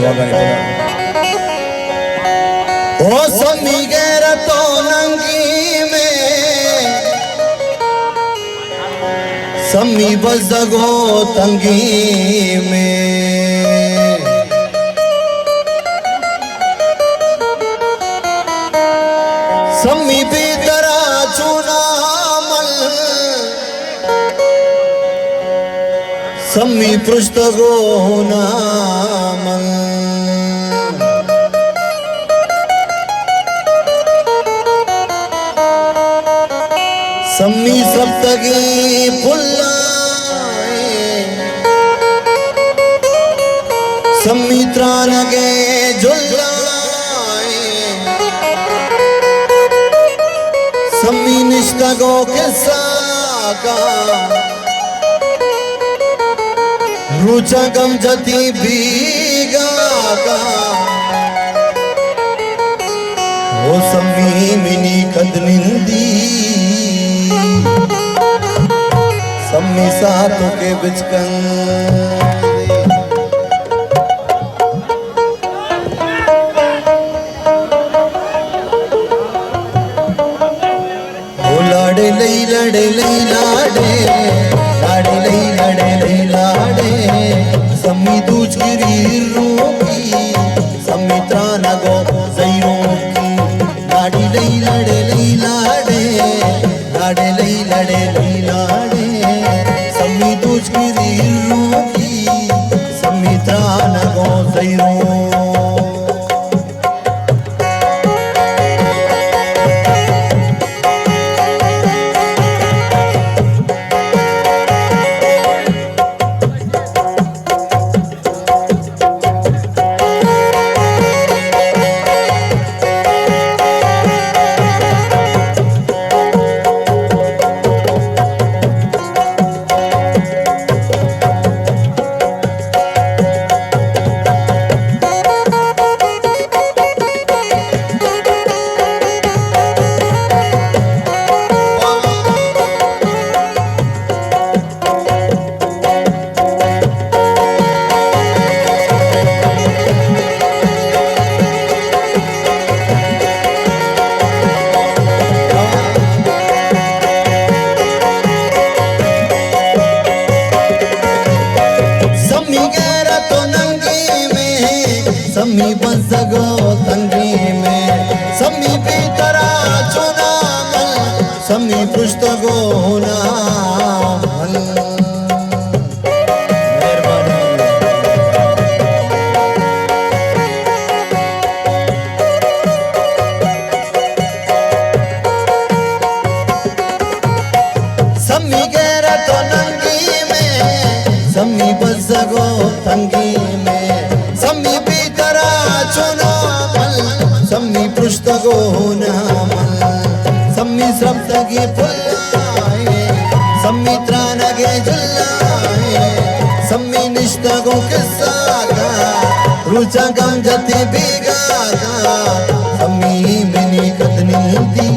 वागाने ओ समी गैरतो नंगी में समी बजगो तंगी में समी बेतरा चुना मल समी पृष्ठगो नामल सम्मी सप्तगी पुल्लाए सम्मी त्रानगे जुल्लाए सम्मी निष्ठगो के साका रुचा गम जती भीगा का वो सम्मी मिनी कदनिंदी सम्मी सातों के बिचकन ओ लाड़े लई लाड़े लई लाड़े लाड़े लई लाड़े लई लाड़े सम्मी दूज गिरी रोकी सम्मी त्राना गो जईरो की लाड़ी लई लाड़े लई लाड़े लाड़े लई लाड़े लई लाड़े सम्मी दूज गिरी रोकी सम्मी त्राना गो जईरो सम्मी बजगो तंगी में सम्मी बेतरा चुना मल सम्मी पृष्ठगो नामल सम्मी गैरतो नंगी में सम्मी बजगो तंगी में सम्मी सम्मी पृष्ठगो नामल सम्मी सप्तगी पुल्लाए सम्मी त्रानगे जुल्लाए सम्मी निष्ठगो किस्सागा रुचा गम जति बिगागा सम्मी मिनी कदनिंदी